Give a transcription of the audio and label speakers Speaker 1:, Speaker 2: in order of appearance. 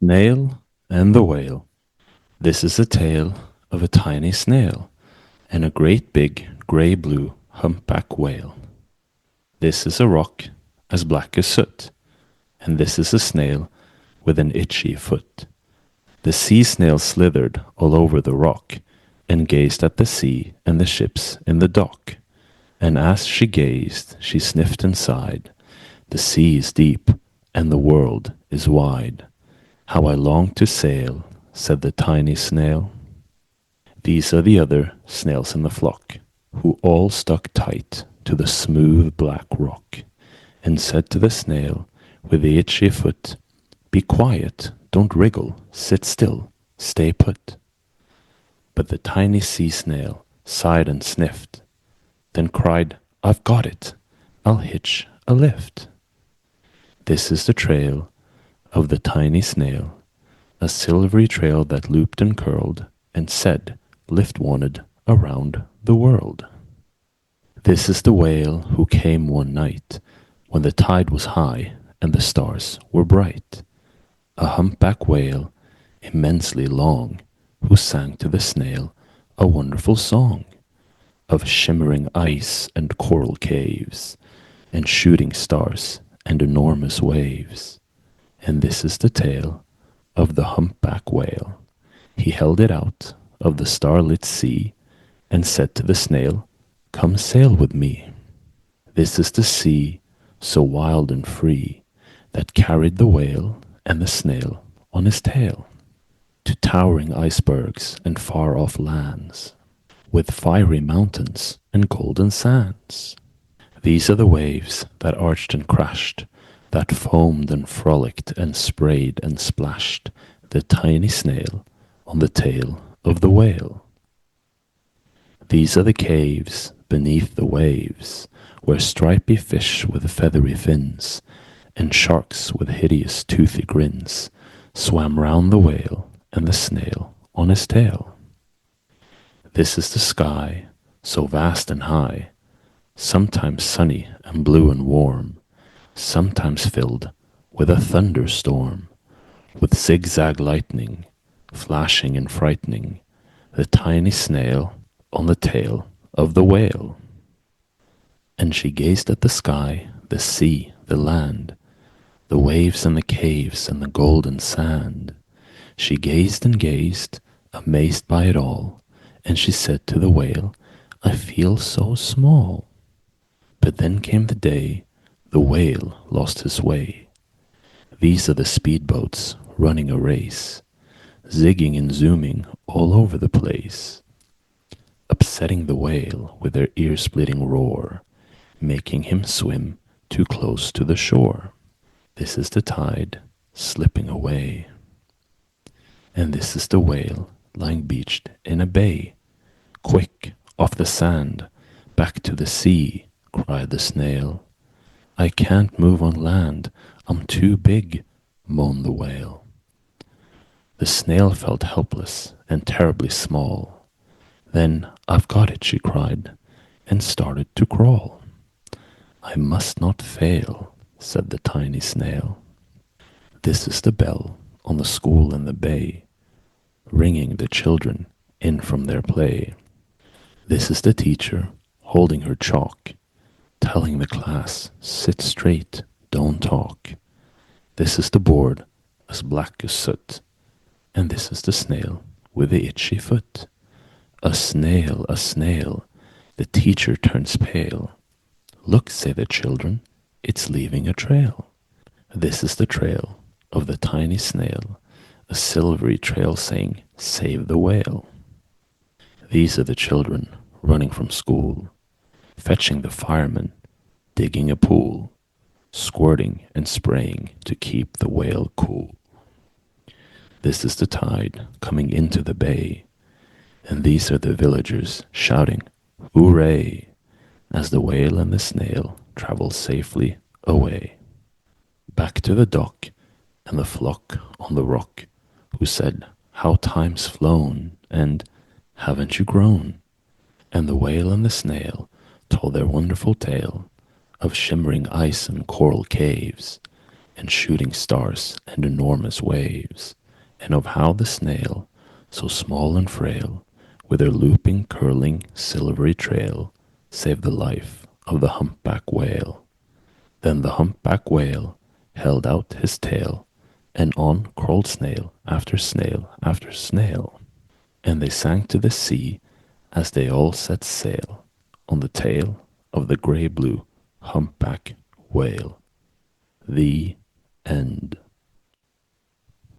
Speaker 1: Snail and the Whale. This is a tale of a tiny snail and a great big grey-blue humpback whale. This is a rock as black as soot, and this is a snail with an itchy foot. The sea snail slithered all over the rock and gazed at the sea and the ships in the dock. And as she gazed, she sniffed and sighed. The sea is deep and the world is wide. How I long to sail, said the tiny snail. These are the other snails in the flock, who all stuck tight to the smooth black rock, and said to the snail with the itchy foot, "Be quiet, don't wriggle, sit still, stay put." But the tiny sea snail sighed and sniffed, then cried, "I've got it, I'll hitch a lift." This is the trail of the tiny snail, a silvery trail that looped and curled, and said, "Lift wanted around the world." This is the whale who came one night when the tide was high and the stars were bright, a humpback whale immensely long, who sang to the snail a wonderful song of shimmering ice and coral caves, and shooting stars and enormous waves. And this is the tale of the humpback whale. He held it out of the starlit sea and said to the snail, "Come sail with me." This is the sea, so wild and free, that carried the whale and the snail on his tail to towering icebergs and far-off lands, with fiery mountains and golden sands. These are the waves that arched and crashed, that foamed and frolicked and sprayed and splashed the tiny snail on the tail of the whale. These are the caves beneath the waves, where stripy fish with feathery fins and sharks with hideous toothy grins swam round the whale and the snail on his tail. This is the sky, so vast and high, sometimes sunny and blue and warm, sometimes filled with a thunderstorm, with zigzag lightning, flashing and frightening the tiny snail on the tail of the whale. And she gazed at the sky, the sea, the land, the waves and the caves and the golden sand. She gazed and gazed, amazed by it all, and she said to the whale, "I feel so small." But then came the day the whale lost his way. These are the speedboats running a race, zigging and zooming all over the place, upsetting the whale with their ear-splitting roar, making him swim too close to the shore. This is the tide slipping away, and this is the whale lying beached in a bay. "Quick, off the sand, back to the sea," cried the snail. "I can't move on land, I'm too big," moaned the whale. The snail felt helpless and terribly small. Then, "I've got it," she cried, and started to crawl. "I must not fail," said the tiny snail. This is the bell on the school in the bay, ringing the children in from their play. This is the teacher holding her chalk, telling the class, "Sit straight, don't talk." This is the board as black as soot, and this is the snail with the itchy foot. A snail, the teacher turns pale. "Look," say the children, "it's leaving a trail." This is the trail of the tiny snail, a silvery trail saying, "Save the whale." These are the children running from school, fetching the fireman, digging a pool, squirting and spraying to keep the whale cool. This is the tide coming into the bay, and these are the villagers shouting, "Hooray!" as the whale and the snail travel safely away. Back to the dock and the flock on the rock, who said, "How time's flown," and "Haven't you grown?" And the whale and the snail told their wonderful tale of shimmering ice and coral caves, and shooting stars and enormous waves, and of how the snail, so small and frail, with her looping, curling, silvery trail, saved the life of the humpback whale. Then the humpback whale held out his tail, and on crawled snail after snail after snail, and they sank to the sea as they all set sail on the tail of the grey blue humpback whale. The end.